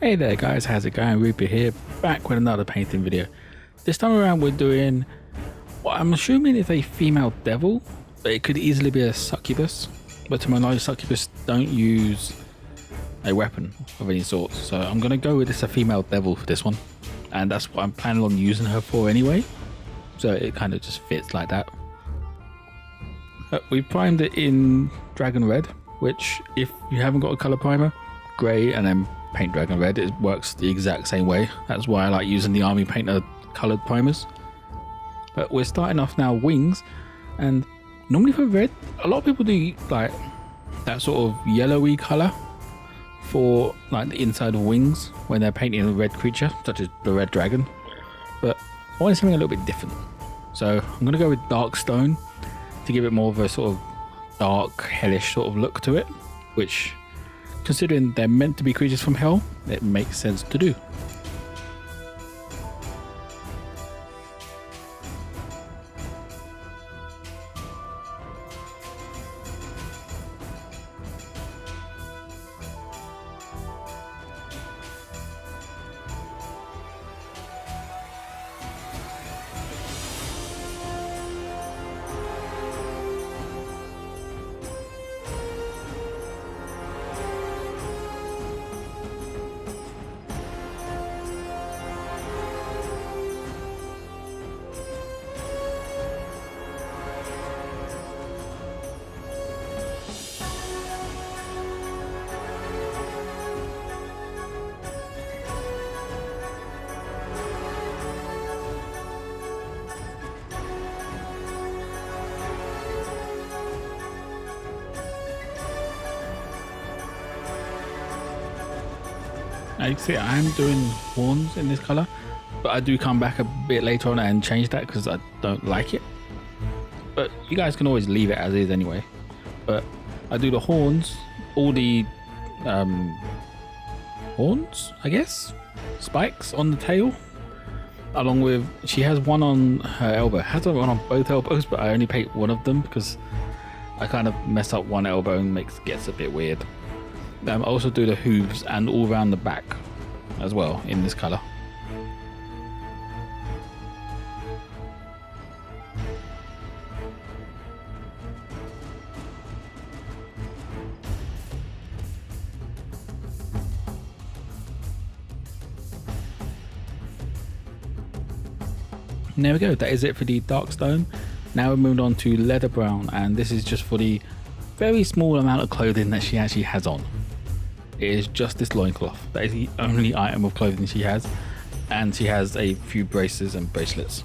Hey there guys, how's it going? Reaper here, back with another painting video. This time around we're doing what I'm assuming is a female devil, but it could easily be a succubus. But to my knowledge, succubus don't use a weapon of any sort. So I'm going to go with this a female devil for this one. And that's what I'm planning on using her for anyway. So it kind of just fits like that. We primed it in Dragon Red, which if you haven't got a color primer, grey and then paint Dragon Red, it works the exact same way. That's why I like using the Army Painter coloured primers. But we're starting off now wings, and normally for red, a lot of people do like that sort of yellowy colour for like the inside of wings when they're painting a red creature, such as the red dragon. But I wanted something a little bit different. So I'm going to go with dark stone to give it more of a sort of dark, hellish sort of look to it, which, considering they're meant to be creatures from hell, it makes sense to do. Now you can see I'm doing horns in this colour, but I do come back a bit later on and change that because I don't like it. But you guys can always leave it as is anyway. But I do the horns, all the horns, I guess, spikes on the tail, along with, she has one on her elbow, has one on both elbows, but I only paint one of them because I kind of mess up one elbow and gets a bit weird. I also do the hooves and all around the back as well in this colour. And there we go, that is it for the dark stone. Now we're moved on to leather brown, and this is just for the very small amount of clothing that she actually has on. It is just this loincloth. That is the only item of clothing she has, and she has a few braces and bracelets.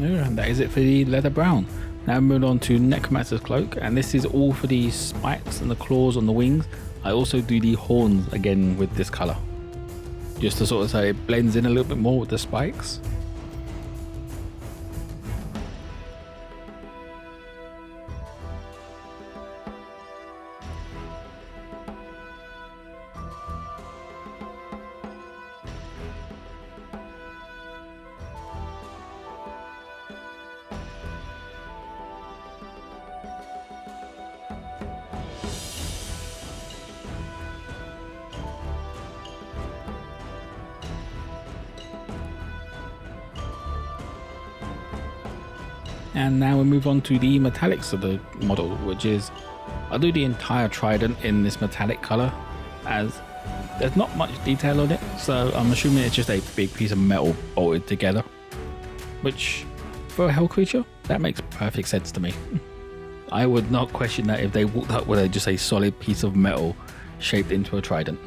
And that is it for the leather brown. Now moving on to Necromancer's cloak, and this is all for the spikes and the claws on the wings. I also do the horns again with this colour, just to sort of say it blends in a little bit more with the spikes. And now we move on to the metallics of the model, which is, I do the entire trident in this metallic colour, as there's not much detail on it, so I'm assuming it's just a big piece of metal bolted together, which for a hell creature, that makes perfect sense to me. I would not question that if they walked up with just a solid piece of metal shaped into a trident.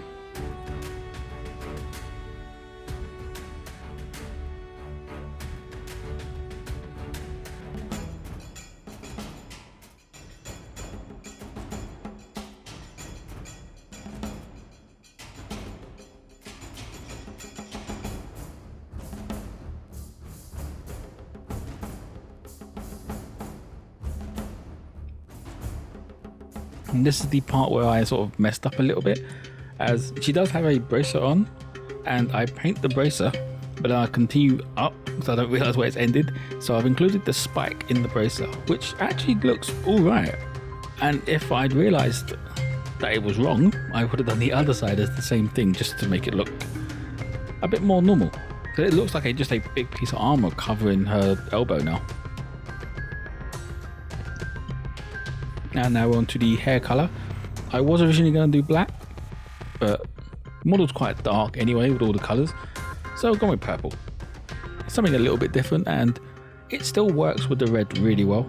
And this is the part where I sort of messed up a little bit, as she does have a bracer on, and I paint the bracer, but then I continue up because I don't realize where it's ended. So I've included the spike in the bracer, which actually looks all right. And if I'd realized that it was wrong, I would have done the other side as the same thing, just to make it look a bit more normal. So it looks like just a big piece of armor covering her elbow now. And now we're on to the hair color. I was originally going to do black, but the model's quite dark anyway with all the colors, so I've gone with purple. Something a little bit different, and it still works with the red really well.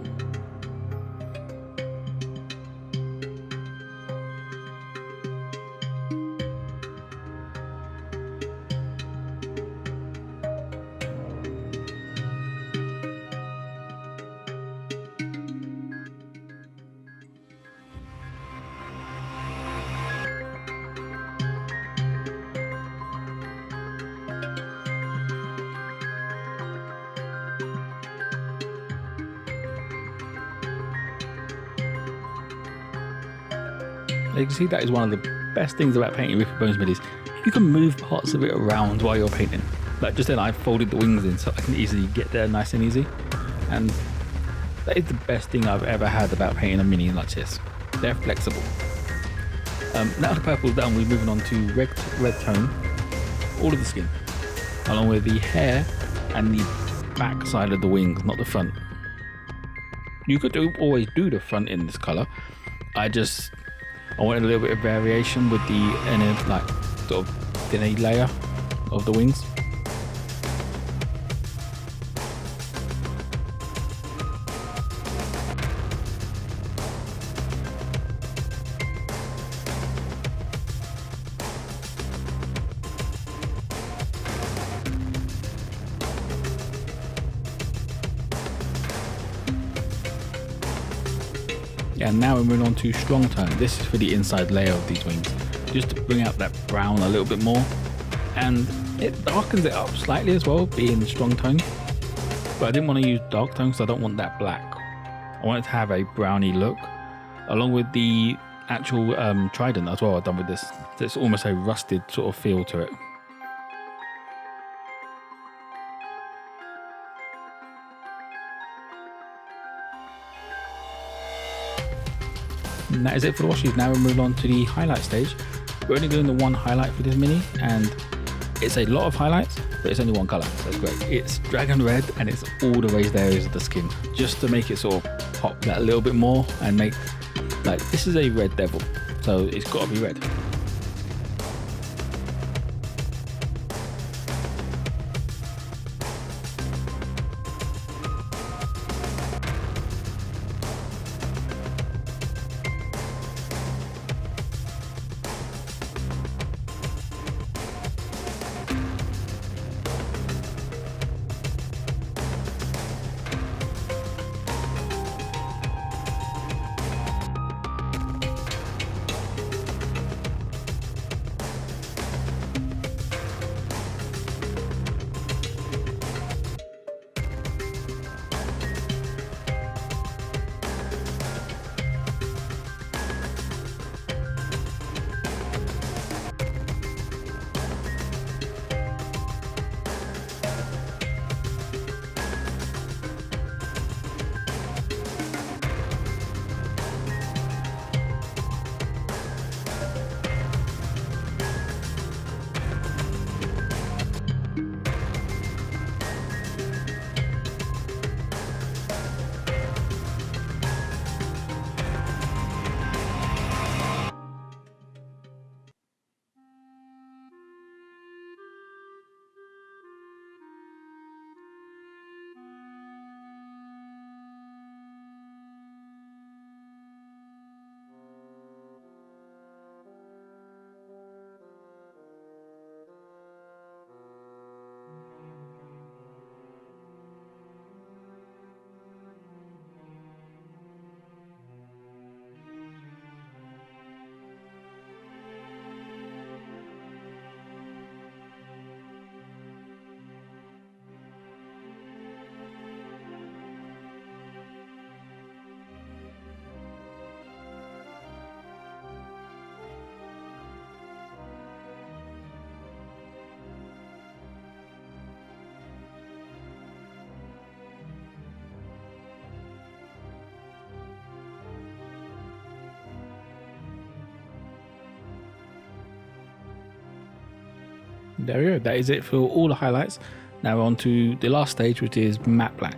You can see that is one of the best things about painting Rippy Bones midis. You can move parts of it around while you're painting. Like just then I folded the wings in so I can easily get there nice and easy. And that is the best thing I've ever had about painting a mini like this. They're flexible. Now the purple's done, we're moving on to red tone, all of the skin, along with the hair and the back side of the wings, not the front. You could always do the front in this color. I wanted a little bit of variation with the inner, like, sort of thinner layer of the wings. And now we're moving on to strong tone. This is for the inside layer of these wings, just to bring out that brown a little bit more, and it darkens it up slightly as well, being strong tone. But I didn't want to use dark tone because I don't want that black. I want it to have a browny look, along with the actual trident as well. I've done with this. It's almost a rusted sort of feel to it. And that is it for the washes. Now we're moving on to the highlight stage. We're only doing the one highlight for this mini, and it's a lot of highlights, but it's only one color, so it's great. It's dragon red, and it's all the raised areas of the skin, just to make it sort of pop that a little bit more and make, like, this is a red devil, so it's got to be red. There we go. That is it for all the highlights. Now we're on to the last stage, which is matte black.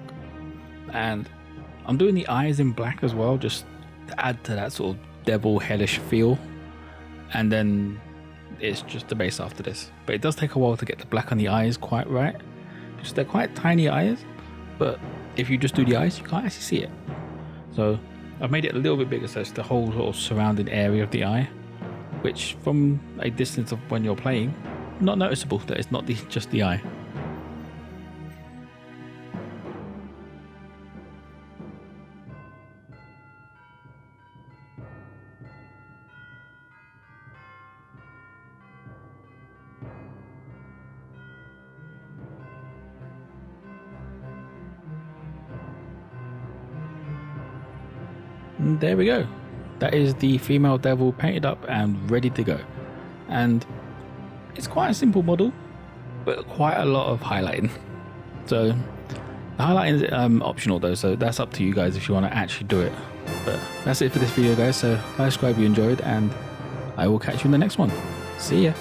And I'm doing the eyes in black as well, just to add to that sort of devil hellish feel. And then it's just the base after this. But it does take a while to get the black on the eyes quite right. Just they're quite tiny eyes, but if you just do the eyes, you can't actually see it. So I've made it a little bit bigger, so it's the whole sort of surrounding area of the eye, which from a distance of when you're playing, not noticeable that it's not just the eye. And there we go. That is the female devil painted up and ready to go. And it's quite a simple model, but quite a lot of highlighting. So the highlighting is optional though, so that's up to you guys if you want to actually do it. But that's it for this video, guys. So subscribe if you enjoyed, and I will catch you in the next one. See ya.